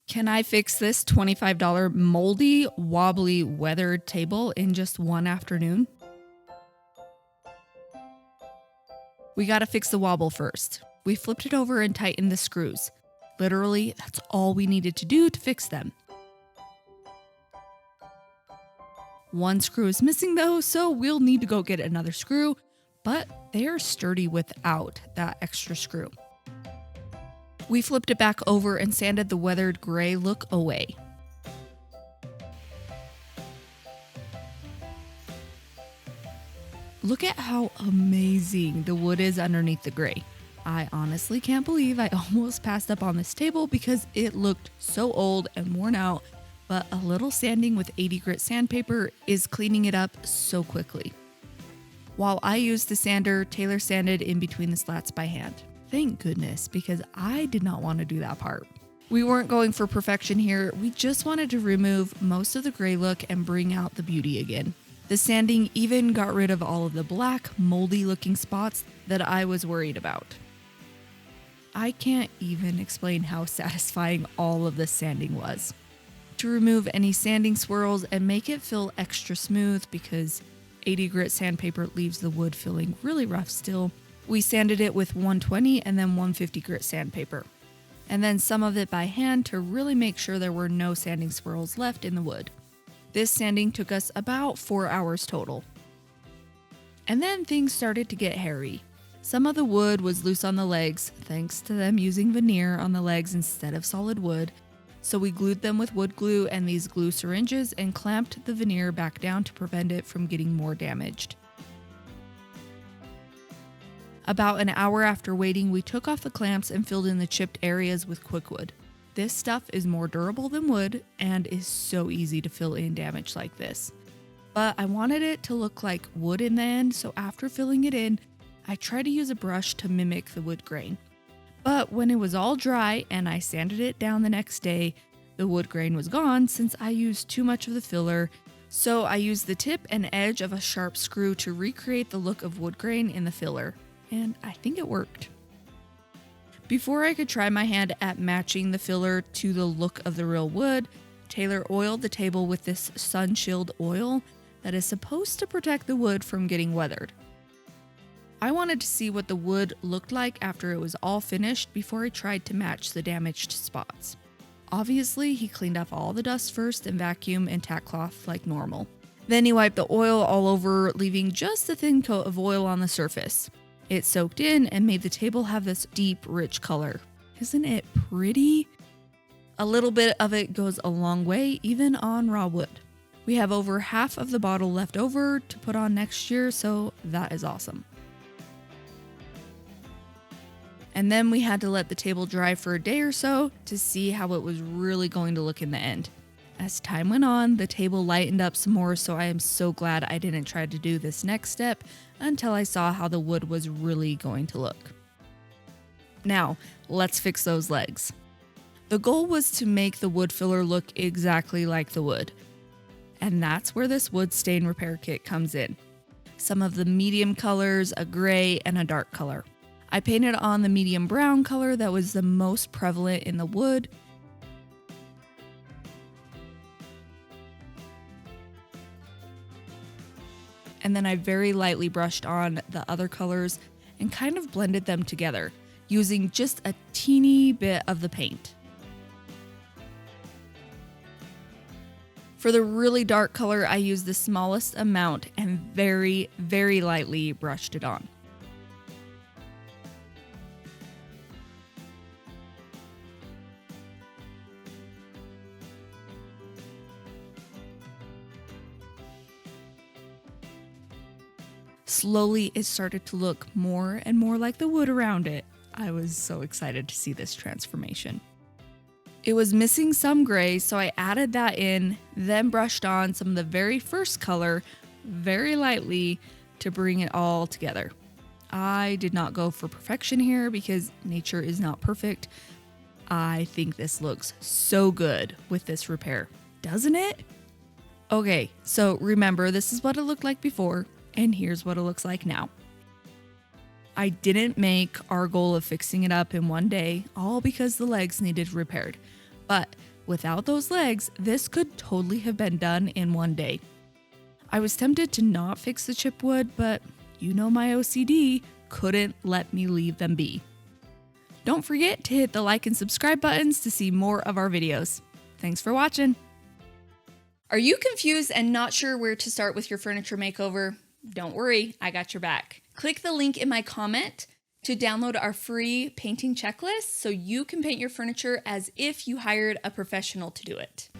Can I fix this $25 moldy, wobbly, weathered table in just one afternoon? We gotta fix the wobble first. We flipped it over and tightened the screws. Literally, that's all we needed to do to fix them. One screw is missing though, so we'll need to go get another screw, but they are sturdy without that extra screw. We flipped it back over and sanded the weathered gray look away. Look at how amazing the wood is underneath the gray. I honestly can't believe I almost passed up on this table because it looked so old and worn out, but a little sanding with 80 grit sandpaper is cleaning it up so quickly. While I used the sander, Taylor sanded in between the slats by hand. Thank goodness, because I did not want to do that part. We weren't going for perfection here, we just wanted to remove most of the gray look and bring out the beauty again. The sanding even got rid of all of the black, moldy looking spots that I was worried about. I can't even explain how satisfying all of this sanding was. To remove any sanding swirls and make it feel extra smooth because 80 grit sandpaper leaves the wood feeling really rough still, we sanded it with 120 and then 150 grit sandpaper. And then some of it by hand to really make sure there were no sanding swirls left in the wood. This sanding took us about 4 hours total. And then things started to get hairy. Some of the wood was loose on the legs, thanks to them using veneer on the legs instead of solid wood. So we glued them with wood glue and these glue syringes and clamped the veneer back down to prevent it from getting more damaged. About an hour after waiting, we took off the clamps and filled in the chipped areas with quickwood. This stuff is more durable than wood and is so easy to fill in damage like this. But I wanted it to look like wood in the end, so after filling it in, I tried to use a brush to mimic the wood grain. But when it was all dry and I sanded it down the next day, the wood grain was gone since I used too much of the filler, so I used the tip and edge of a sharp screw to recreate the look of wood grain in the filler, and I think it worked. Before I could try my hand at matching the filler to the look of the real wood, Taylor oiled the table with this sun-chilled oil that is supposed to protect the wood from getting weathered. I wanted to see what the wood looked like after it was all finished before I tried to match the damaged spots. Obviously, he cleaned off all the dust first and vacuumed and tack cloth like normal. Then he wiped the oil all over, leaving just a thin coat of oil on the surface. It soaked in and made the table have this deep, rich color. Isn't it pretty? A little bit of it goes a long way, even on raw wood. We have over half of the bottle left over to put on next year, so that is awesome. And then we had to let the table dry for a day or so to see how it was really going to look in the end. As time went on, the table lightened up some more, so I am so glad I didn't try to do this next step until I saw how the wood was really going to look. Now, let's fix those legs. The goal was to make the wood filler look exactly like the wood. And that's where this wood stain repair kit comes in. Some of the medium colors, a gray, and a dark color. I painted on the medium brown color that was the most prevalent in the wood. And then I very lightly brushed on the other colors and kind of blended them together using just a teeny bit of the paint. For the really dark color, I used the smallest amount and very, very lightly brushed it on. Slowly, it started to look more and more like the wood around it. I was so excited to see this transformation. It was missing some gray, so I added that in, then brushed on some of the very first color very lightly to bring it all together. I did not go for perfection here because nature is not perfect. I think this looks so good with this repair, doesn't it? Okay, so remember, this is what it looked like before. And here's what it looks like now. I didn't make our goal of fixing it up in one day, all because the legs needed repaired. But Without those legs, this could totally have been done in one day. I was tempted to not fix the chipwood, but you know my OCD couldn't let me leave them be. Don't forget to hit the like and subscribe buttons to see more of our videos. Thanks for watching. Are you confused and not sure where to start with your furniture makeover? Don't worry, I got your back. Click the link in my comment to download our free painting checklist so you can paint your furniture as if you hired a professional to do it.